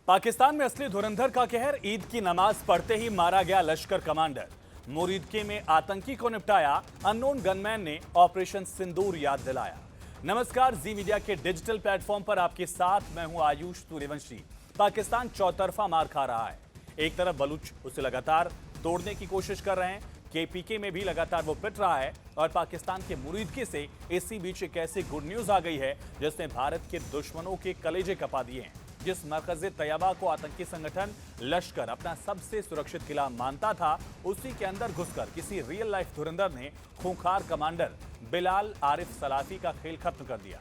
पाकिस्तान में असली धुरंधर का कहर, ईद की नमाज पढ़ते ही मारा गया लश्कर कमांडर। मुरीदके में आतंकी को निपटाया, अननोन गनमैन ने ऑपरेशन सिंदूर याद दिलाया। नमस्कार, जी मीडिया के डिजिटल प्लेटफॉर्म पर आपके साथ मैं हूं आयुष सूर्यवंशी। पाकिस्तान चौतरफा मार खा रहा है। एक तरफ बलूच उसे लगातार तोड़ने की कोशिश कर रहे हैं, केपीके में भी लगातार वो पिट रहा है और पाकिस्तान के मुरीदके से इसी बीच एक ऐसी गुड न्यूज आ गई है जिसने भारत के दुश्मनों के कलेजे कपा दिए हैं। जिस मरकज़े तैयबा को आतंकी संगठन लश्कर अपना सबसे सुरक्षित किला मानता था, उसी के अंदर घुसकर किसी रियल लाइफ धुरंधर ने खूंखार कमांडर बिलाल आरिफ सलाफी का खेल खत्म कर दिया।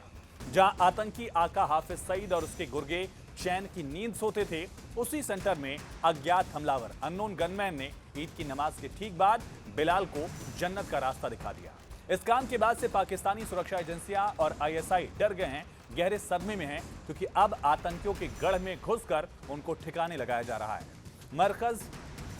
जहां आतंकी आका हाफिज सईद और उसके गुर्गे चैन की नींद सोते थे, उसी सेंटर में अज्ञात हमलावर अननोन गनमैन ने ईद की नमाज के ठीक बाद बिलाल को जन्नत का रास्ता दिखा दिया। इस काम के बाद से पाकिस्तानी सुरक्षा एजेंसियां और आईएसआई डर गए हैं, गहरे सदमे में हैं, क्योंकि अब आतंकियों के गढ़ में घुसकर उनको ठिकाने लगाया जा रहा है। मरकज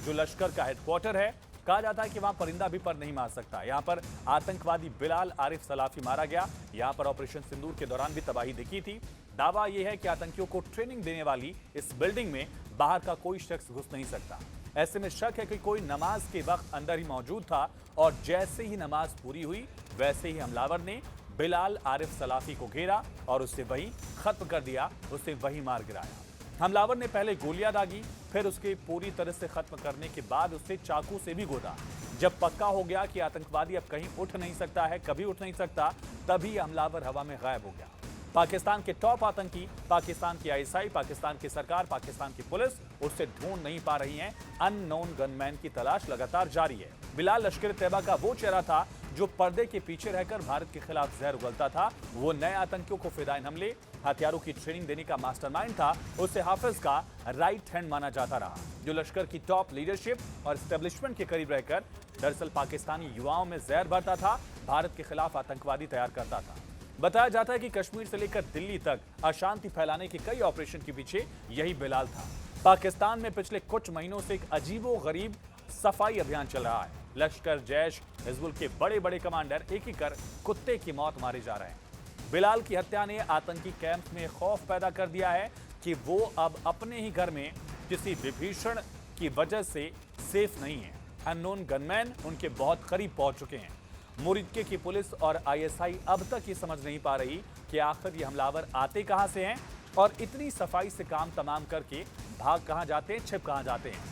जो लश्कर का हेडक्वार्टर है, कहा जाता है कि वहां परिंदा भी पर नहीं मार सकता। यहां पर आतंकवादी बिलाल आरिफ सलाफी मारा गया। यहां पर ऑपरेशन सिंदूर के दौरान भी तबाही दिखी थी। दावा यह है कि आतंकियों को ट्रेनिंग देने वाली इस बिल्डिंग में बाहर का कोई शख्स घुस नहीं सकता। ऐसे में शक है कि कोई नमाज के वक्त अंदर ही मौजूद था और जैसे ही नमाज पूरी हुई वैसे ही हमलावर ने बिलाल आरिफ सलाफी को घेरा और उससे वही खत्म कर दिया, उसे वही मार गिराया। हमलावर ने पहले गोलियां दागी, फिर उसके पूरी तरह से खत्म करने के बाद उसे चाकू से भी गोदा। जब पक्का हो गया कि आतंकवादी अब कहीं उठ नहीं सकता है, कभी उठ नहीं सकता, तभी हमलावर हवा में गायब हो गया। पाकिस्तान के टॉप आतंकी, पाकिस्तान की आईएसआई, पाकिस्तान की सरकार, पाकिस्तान की पुलिस उससे ढूंढ नहीं पा रही है। अननोन गनमैन की तलाश लगातार जारी है। बिलाल लश्कर तैयबा का वो चेहरा था जो पर्दे के पीछे रहकर भारत के खिलाफ जहर उगलता था। वो नए आतंकियों को फिदायन हमले, हथियारों की ट्रेनिंग देने का मास्टरमाइंड था। उसे हाफिज का राइट हैंड माना जाता रहा, जो लश्कर की टॉप लीडरशिप और एस्टेब्लिशमेंट के करीब रहकर दरअसल पाकिस्तानी युवाओं में जहर भरता था, भारत के खिलाफ आतंकवादी तैयार करता था। बताया जाता है कि कश्मीर से लेकर दिल्ली तक अशांति फैलाने के कई ऑपरेशन के पीछे यही बिलाल था। पाकिस्तान में पिछले कुछ महीनों से एक अजीबोगरीब सफाई अभियान चल रहा है। लश्कर, जैश, हिजबुल के बड़े बड़े कमांडर एक एक कर कुत्ते की मौत मारे जा रहे हैं। बिलाल की हत्या ने आतंकी कैंप में खौफ पैदा कर दिया है कि वो अब अपने ही घर में किसी विभीषण की वजह से सेफ नहीं है। अननोन गनमैन उनके बहुत करीब पहुंच चुके हैं। मुरीदके की पुलिस और आईएसआई अब तक ये समझ नहीं पा रही कि आखिर ये हमलावर आते कहां से हैं और इतनी सफाई से काम तमाम करके भाग कहां जाते हैं, छिप कहां जाते हैं।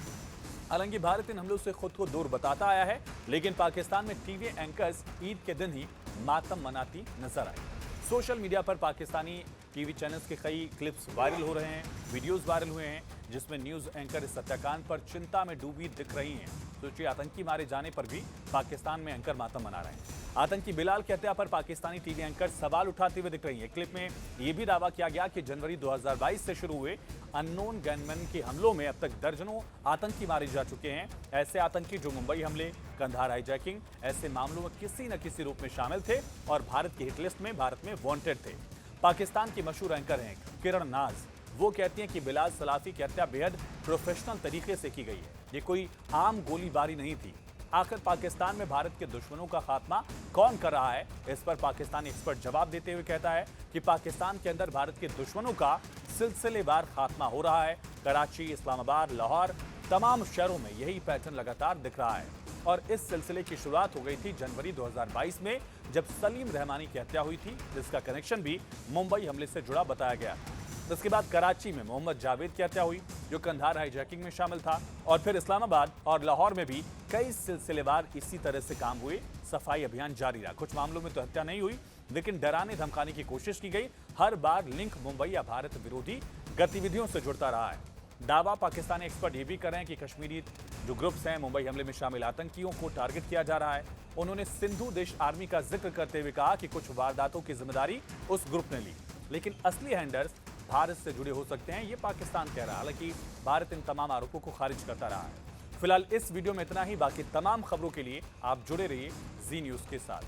हालांकि भारत इन हमलों से खुद को दूर बताता आया है, लेकिन पाकिस्तान में टीवी एंकर्स ईद के दिन ही मातम मनाती नजर आई। सोशल मीडिया पर पाकिस्तानी टीवी चैनल्स के कई क्लिप्स वायरल हो रहे हैं, वीडियोस वायरल हुए हैं, जिसमें न्यूज एंकर इस हत्याकांड पर चिंता में डूबी दिख रही हैं। सोचिए, आतंकी मारे जाने पर भी पाकिस्तान में एंकर मातम मना रहे हैं। आतंकी बिलाल की हत्या पर पाकिस्तानी टीवी एंकर सवाल उठाते हुए दिख रही है। क्लिप में यह भी दावा किया गया कि जनवरी 2022 से शुरू हुए अननोन गनमैन के हमलों में अब तक दर्जनों आतंकी मारे जा चुके हैं। ऐसे आतंकी जो मुंबई हमले, कंधार हाईजैकिंग, ऐसे मामलों में किसी न किसी रूप में शामिल थे और भारत की हिटलिस्ट में, भारत में वांटेड थे। पाकिस्तान की मशहूर एंकर हैं किरण नाज। वो कहती हैं कि बिलाल सलाफी की हत्या बेहद प्रोफेशनल तरीके से की गई है। ये कोई आम गोलीबारी नहीं थी। आखिर पाकिस्तान में भारत के दुश्मनों का खात्मा कौन कर रहा है? इस पर पाकिस्तानी एक्सपर्ट जवाब देते हुए कहता है कि पाकिस्तान के अंदर भारत के दुश्मनों का सिलसिलेवार खात्मा हो रहा है। कराची, इस्लामाबाद, लाहौर, तमाम शहरों में यही पैटर्न लगातार दिख रहा है और इस सिलसिले की शुरुआत हो गई थी जनवरी 2022 में, जब सलीम रहमानी की हत्या हुई थी, जिसका कनेक्शन भी मुंबई हमले से जुड़ा बताया गया था। उसके बाद कराची में मोहम्मद जावेद की हत्या हुई, जो कंधार हाईजैकिंग में शामिल था, और फिर इस्लामाबाद और लाहौर में भी कई सिलसिलेवार इसी तरह से काम हुए। सफाई अभियान जारी रहा। कुछ मामलों में तो हत्या नहीं हुई, लेकिन डराने धमकाने की कोशिश की गई। हर बार लिंक मुंबई या भारत विरोधी गतिविधियों से जुड़ता रहा है। दावा पाकिस्तानी एक्सपर्ट ये भी कर रहे हैं कि कश्मीरी जो ग्रुप्स हैं, मुंबई हमले में शामिल आतंकियों को टारगेट किया जा रहा है। उन्होंने सिंधु देश आर्मी का जिक्र करते हुए कहा कि कुछ वारदातों की जिम्मेदारी उस ग्रुप ने ली, लेकिन असली हैंडर्स भारत से जुड़े हो सकते हैं, ये पाकिस्तान कह रहा है। हालांकि भारत इन तमाम आरोपों को खारिज करता रहा है। फिलहाल इस वीडियो में इतना ही। बाकी तमाम खबरों के लिए आप जुड़े रहिए जी न्यूज के साथ।